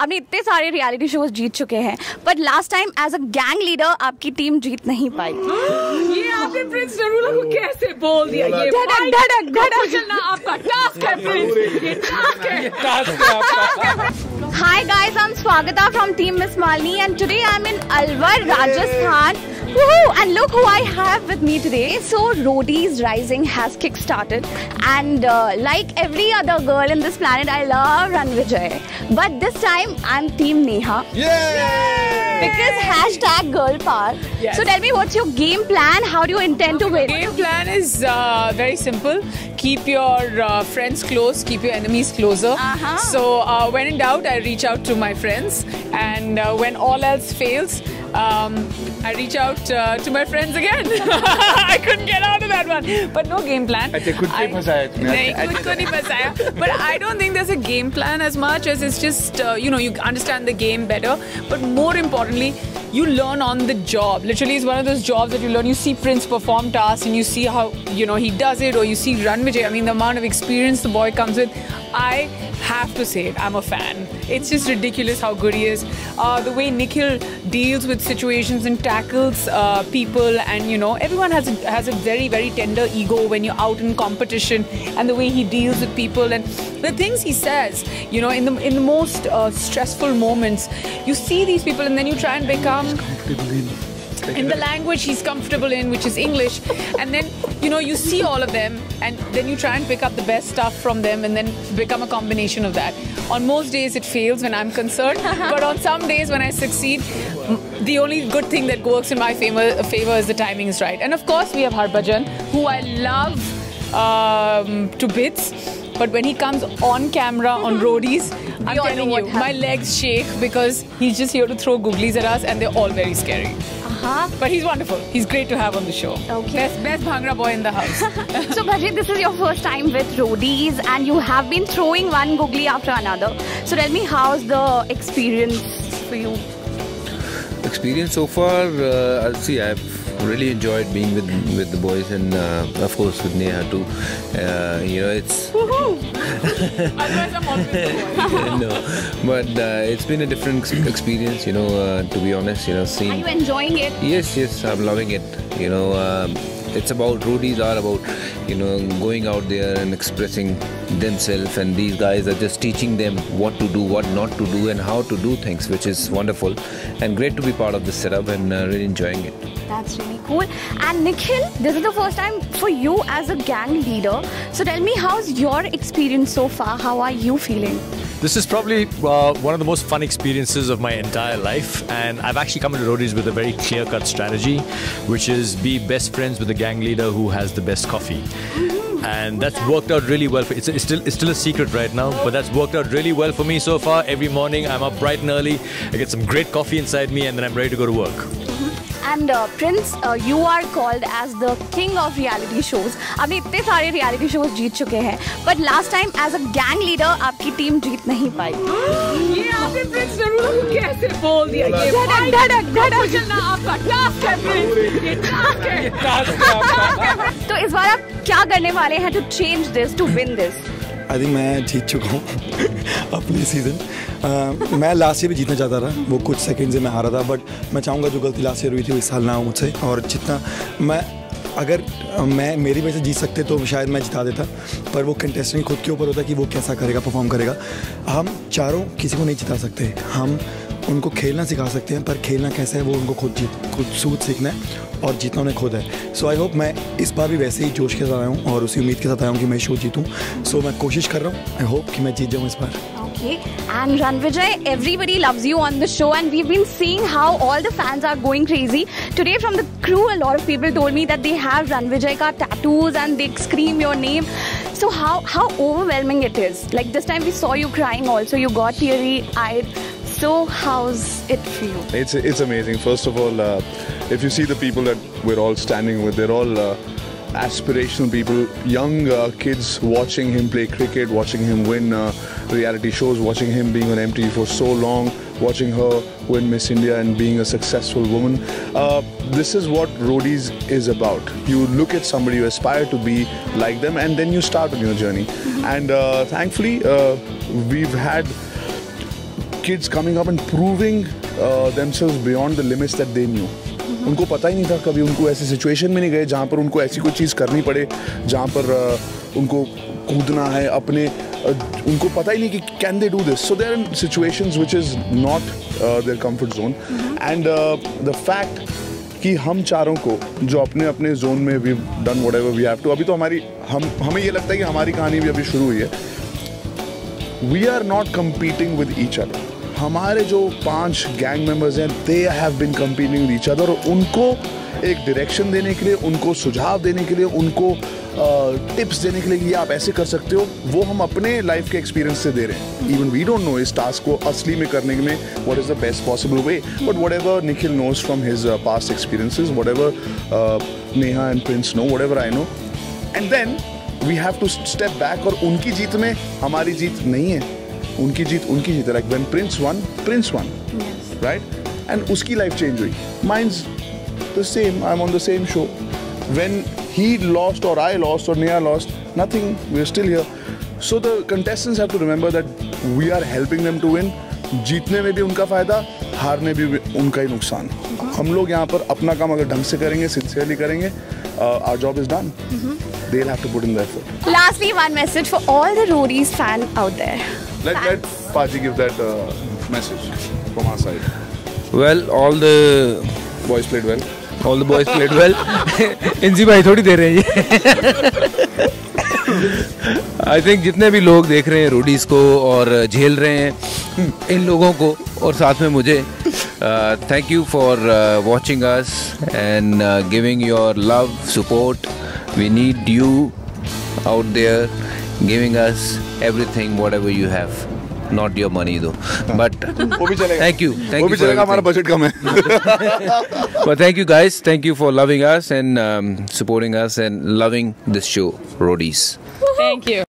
आपने इतने सारे रियलिटी शोज जीत चुके हैं, but last time as a gang leader आपकी टीम जीत नहीं पाई। ये आपने प्रिंस नरूला को कैसे बोल दिया? ये धड़क धड़क धड़क चलना आपका टास्क है प्रिंस, ये टास्क है। Hi guys, I'm Swagata from Team Miss Malini and today I'm in Alwar, Rajasthan. Woohoo! And look who I have with me today. So Roadies Rising has kick-started and like every other girl in this planet, I love Ranvijay. But this time I'm Team Neha. Yay! Because hashtag girl power. Yes. So tell me, what's your game plan? How do you intend to win? Game plan is very simple. Keep your friends close, keep your enemies closer. So when in doubt, I reach out to my friends, and when all else fails, I reach out to my friends again. I couldn't get out of that one, but no game plan. But I don't think there's a game plan as much as it's just you understand the game better. But more importantly, you learn on the job. Literally, it's one of those jobs that you learn. You see Prince perform tasks, and you see how he does it, or you see Ranvijay. I mean, the amount of experience the boy comes with. I have to say it, I'm a fan. It's just ridiculous how good he is. The way Nikhil deals with situations and tackles people, and everyone has a very, very tender ego when you're out in competition, and the way he deals with people and the things he says, in the most stressful moments, you see these people and then you try and become in the language he's comfortable in, which is English, and then you see all of them, and then you try and pick up the best stuff from them and then become a combination of that. On most days it fails when I'm concerned, but on some days when I succeed, the only good thing that works in my favor is the timing is right. And of course we have Harbhajan, who I love to bits, but when he comes on camera on Roadies, I'm telling you, my legs shake because he's just here to throw googlies at us, and they're all very scary. But he's wonderful. He's great to have on the show. Okay. Best Bhangra boy in the house. So Bhaji, this is your first time with Roadies and you have been throwing one googly after another. So tell me, how's the experience for you? Experience so far, I've really enjoyed being with the boys, and of course with Neha too. It's Otherwise I'm always the boy. no, but it's been a different experience. To be honest, seeing. Are you enjoying it? Yes, I'm loving it. It's about Roadies are about going out there and expressing themselves, and these guys are just teaching them what to do, what not to do, and how to do things, which is wonderful and great to be part of this setup, and really enjoying it. That's really cool. And Nikhil, this is the first time for you as a gang leader. So tell me, how's your experience so far? How are you feeling? This is probably one of the most fun experiences of my entire life, and I've actually come into Roadies with a very clear-cut strategy, which is be best friends with the gang leader who has the best coffee. And that's worked out really well. It's still a secret right now, but that's worked out really well for me so far. Every morning I'm up bright and early, I get some great coffee inside me, and then I'm ready to go to work. And Prince, you are called as the king of reality shows. आपने इतने सारे reality shows जीत चुके हैं, but last time as a gang leader आपकी team जीत नहीं पाई। ये आपने प्रिंस नरूला को कैसे बोल दिया? ये धड़क धड़क चलना आपका टास्क है प्रिंस, ये टास्क है। तो इस बार आप क्या करने वाले हैं to change this, to win this? I think मैं जीत चुका हूँ अपनी सीज़न। मैं लास्ट ईयर भी जीतना चाहता था, वो कुछ सेकंड से मैं हारा था, बट मैं चाहूँगा जो गलती लास्ट ईयर हुई थी वो इस साल ना हो मुझसे, और जितना अगर मेरी वजह से जीत सकते तो शायद मैं जिता देता, पर वो कंटेस्टेंट खुद के ऊपर होता कि वो कैसा करेगा, परफॉर्म करेगा। हम चारों किसी को नहीं जिता सकते, हम उनको खेलना सिखा सकते हैं, पर खेलना कैसा है वो उनको खुद सीखना है, और जीतना उन्हें खुद है। सो आई होप मैं इस बार भी वैसे ही जोश के साथ आया हूँ और उसी उम्मीद के साथ आया हूँ कि मैं शो जीतूँ। सो मैं कोशिश कर रहा हूँ, आई होप कि मैं जीत जाऊँ इस बार। Okay, and Ranvijay, everybody loves you on the show, and we've been seeing how all the fans are going crazy. Today from the crew, a lot of people told me that they have Ranvijay ka tattoos and they scream your name. So how overwhelming it is. Like this time we saw you crying also, you got teary-eyed. So how's it for you? It's amazing. First of all, if you see the people that we're all standing with, they're all aspirational people, young kids watching him play cricket, watching him win reality shows, watching him being on MTV for so long, watching her win Miss India and being a successful woman. This is what Roadies is about. You look at somebody, you aspire to be like them, and then you start on your journey. And thankfully, we've had kids coming up and proving themselves beyond the limits that they knew. उनको पता ही नहीं था, कभी उनको ऐसी situation में नहीं गए जहाँ पर उनको ऐसी कोई चीज़ करनी पड़े, जहाँ पर उनको कूदना है अपने, उनको पता ही नहीं कि can they do this. So they are in situations which is not their comfort zone. And the fact कि हम चारों को जो अपने अपने जोन में we done whatever we have to, अभी तो हमें ये लगता है कि हमारी कहानी भी अभी शुरू हुई है. We are not competing with each other. हमारे जो 5 गैंग मेंबर्स हैं, they have been competing with each other. और उनको एक डायरेक्शन देने के लिए, उनको सुझाव देने के लिए, उनको टिप्स देने के लिए कि आप ऐसे कर सकते हो, वो हम अपने लाइफ के एक्सपीरियंस से दे रहे हैं. इवन वी डोंट नो इस टास्क को असली में करने में what is the best possible way, but whatever Nikhil knows from his past experiences, whatever Neha and Prince know, whatever I know, and then we have to step back. और उनकी जीत में हमारी जीत नहीं है, उनकी जीत है. Like when Prince one right, and उसकी life change हुई. Mines the same, I am on the same show. When he lost or I lost or Neha lost, nothing, we're still here. So the contestants have to remember that we are helping them to win. जीतने में भी उनका फायदा, हारने भी उनका ही नुकसान. हम लोग यहाँ पर अपना काम अगर ढंग से करेंगे, सिंसियरली करेंगे, our job is done. They'll have to put in the effort. Lastly, one message for all the Roadies fan out there. Let Paji give that message from our side. Well, all the Boys played well. All the boys played well. इंजी भाई थोड़ी दे रहे हैं ये. I think जितने भी लोग देख रहे हैं रोडीज को और झेल रहे हैं इन लोगों को और साथ में मुझे, thank you for watching us and giving your love, support. We need you out there giving us everything, whatever you have. Not your money though, but वो भी चलेगा. thank you. वो भी चलेगा, हमारा बजट कम है. But thank you guys, thank you for loving us and supporting us and loving this show, Roadies. Thank you.